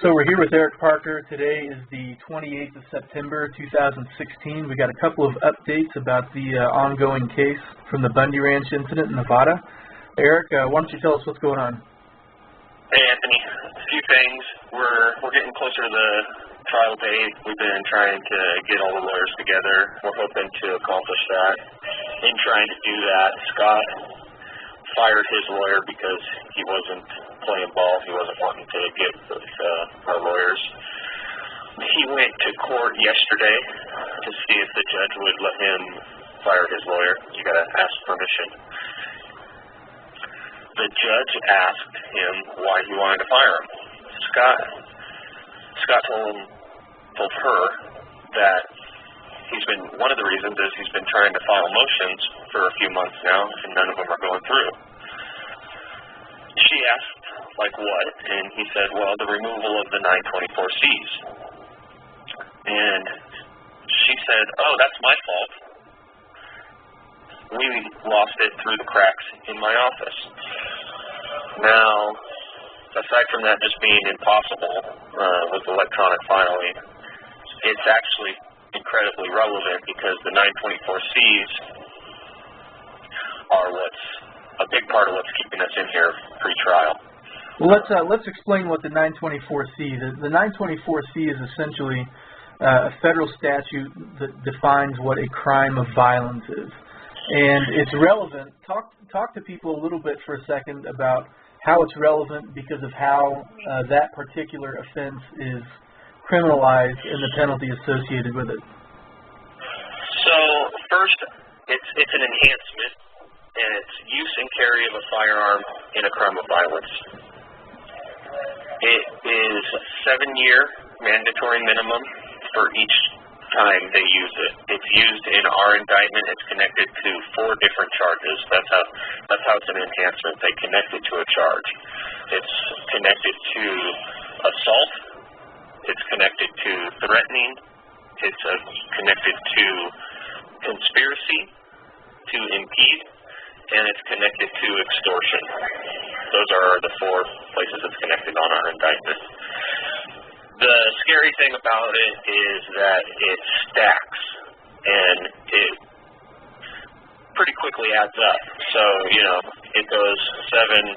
So we're here with Eric Parker. Today is the 28th of September, 2016. We got a couple of updates about the ongoing case from the Bundy Ranch incident in Nevada. Eric, why don't you tell us what's going on? Hey, Anthony. A few things. We're getting closer to the trial date. We've been trying to get all the lawyers together. We're hoping to accomplish that. In trying to do that, Scott fired his lawyer because he wasn't playing ball. He wasn't wanting to get with our lawyers. He went to court yesterday to see if the judge would let him fire his lawyer. You got to ask permission. The judge asked him why he wanted to fire him. Scott told her that one of the reasons is he's been trying to file motions for a few months now, and none of them are going through. She asked, like what? And he said, well, the removal of the 924Cs. And she said, oh, that's my fault. We lost it through the cracks in my office. Now, aside from that just being impossible with electronic filing, it's actually incredibly relevant because the 924Cs are a big part of what's keeping us in here pre-trial. Well, let's explain what the 924C is. The 924C is essentially a federal statute that defines what a crime of violence is, and it's relevant. Talk to people a little bit for a second about how it's relevant because of how that particular offense is criminalized and the penalty associated with it. So first, it's an enhancement, and it's use and carry of a firearm in a crime of violence. It is a 7-year mandatory minimum for each time they use it. It's used in our indictment. It's connected to 4 different charges. That's how it's an enhancement. They connect it to a charge. It's connected to assault. It's connected to threatening. It's connected to conspiracy to impede, and it's connected to extortion. Those are the 4 places it's connected on our indictment. The scary thing about it is that it stacks, and it pretty quickly adds up. So, it goes 7,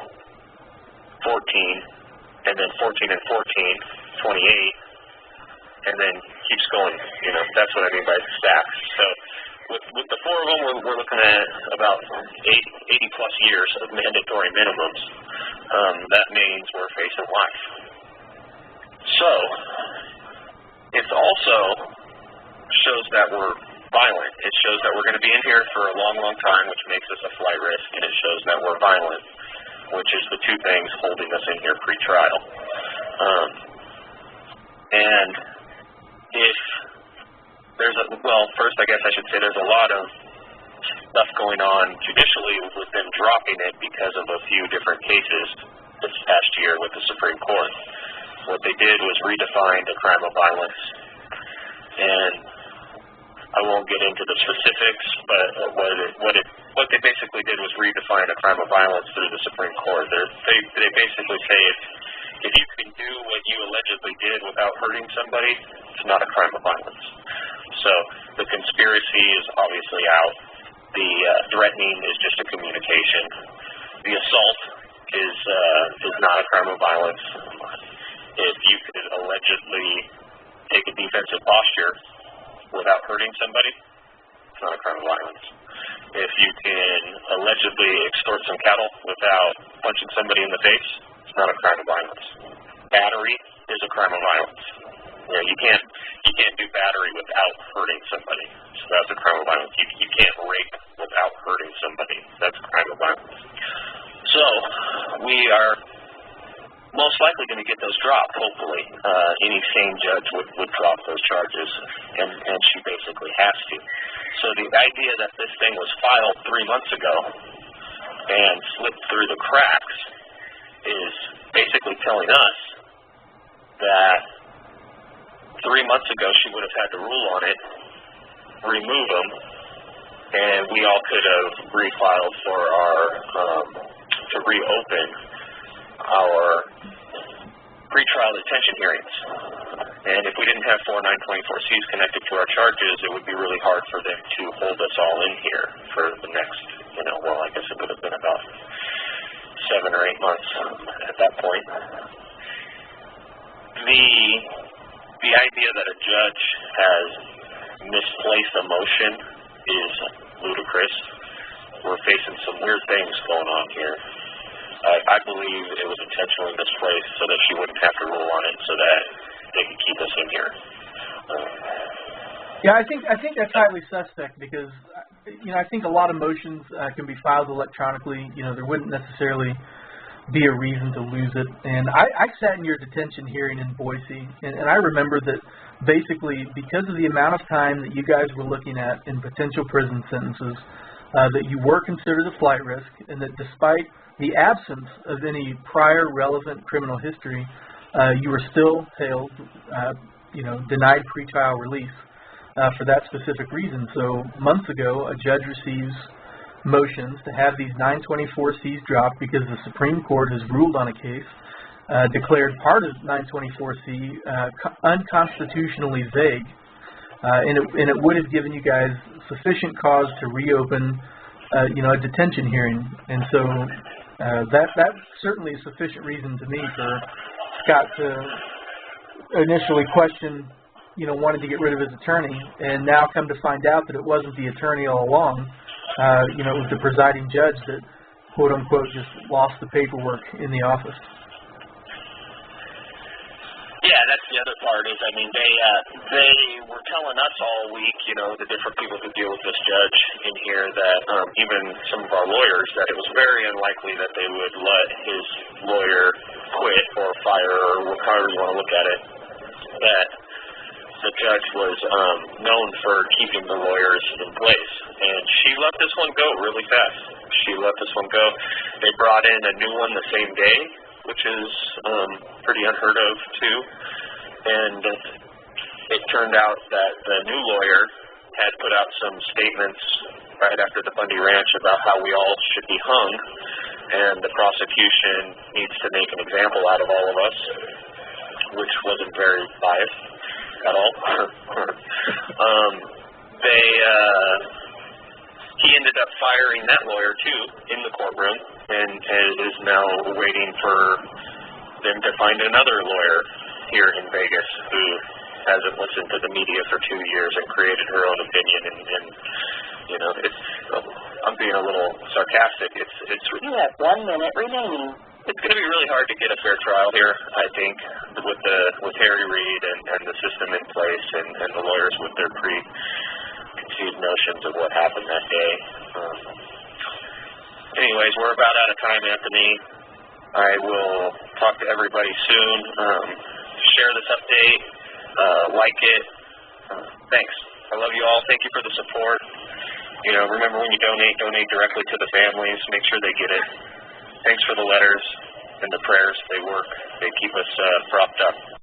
14, and then 14 and 14, 28, and then keeps going. That's what I mean by stacks. So with the 4 of them, we're looking at about 80 plus years of mandatory minimums. That means we're facing life. So it also shows that we're violent. It shows that we're going to be in here for a long, long time, which makes us a flight risk, and it shows that we're violent, which is the 2 things holding us in here pre-trial. And if there's first I guess I should say there's a lot of stuff going on judicially with them dropping it because of a few different cases this past year with the Supreme Court. What they did was redefine a crime of violence, and I won't get into the specifics, but what they basically did was redefine a crime of violence through the Supreme Court. They basically say if you can do what you allegedly did without hurting somebody, it's not a crime of violence. So the conspiracy is obviously out. The threatening is just a communication. The assault is not a crime of violence. If you could allegedly take a defensive posture without hurting somebody, it's not a crime of violence. If you can allegedly extort some cattle without punching somebody in the face, it's not a crime of violence. Battery is a crime of violence. You can't do battery without hurting somebody. So that's a crime of violence. You can't rape without hurting somebody. That's a crime of violence. So we are most likely going to get those dropped, hopefully. Any sane judge would drop those charges, and she basically has to. So the idea that this thing was filed 3 months ago and slipped through the cracks is basically telling us that 3 months ago she would have had to rule on it, remove them, and we all could have refiled to reopen our pretrial detention hearings. And if we didn't have 4 924Cs connected to our charges, it would be really hard for them to hold us all in here for the next, well, I guess it would have been about 7 or 8 months at that point. The idea that a judge has misplaced a motion is ludicrous. We're facing some weird things going on here. I believe it was intentionally misplaced so that she wouldn't have to rule on it, so that they could keep us in here. Yeah, I think that's highly suspect because, I think a lot of motions can be filed electronically. There wouldn't necessarily be a reason to lose it. And I sat in your detention hearing in Boise, and I remember that basically because of the amount of time that you guys were looking at in potential prison sentences, that you were considered a flight risk, and that despite the absence of any prior relevant criminal history, you were still held, denied pretrial release for that specific reason. So months ago, a judge receives motions to have these 924Cs dropped because the Supreme Court has ruled on a case, declared part of 924C unconstitutionally vague, and it would have given you guys sufficient cause to reopen, a detention hearing. And so that's certainly a sufficient reason to me for Scott to initially question, wanted to get rid of his attorney, and now come to find out that it wasn't the attorney all along. It was the presiding judge that, quote unquote, just lost the paperwork in the office. Yeah, that's the other part is, they were telling us all week, the different people who deal with this judge in here, that even some of our lawyers, that it was very unlikely that they would let his lawyer quit or fire or however you want to look at it, that the judge was known for keeping the lawyers in place. And she let this one go really fast. She let this one go. They brought in a new one the same day, which is pretty unheard of, too. And it turned out that the new lawyer had put out some statements right after the Bundy Ranch about how we all should be hung, and the prosecution needs to make an example out of all of us, which wasn't very biased at all. He ended up firing that lawyer, too, in the courtroom, and is now waiting for them to find another lawyer here in Vegas who hasn't listened to the media for 2 years and created her own opinion. And I'm being a little sarcastic. You have 1 minute remaining. It's going to be really hard to get a fair trial here, I think, with Harry Reid and the system in place and the lawyers with their preconceived notions of what happened that day. Anyways, we're about out of time, Anthony. I will talk to everybody soon. Share this update. Like it. Thanks. I love you all. Thank you for the support. Remember when you donate directly to the families. Make sure they get it. Thanks for the letters and the prayers. They work. They keep us propped up.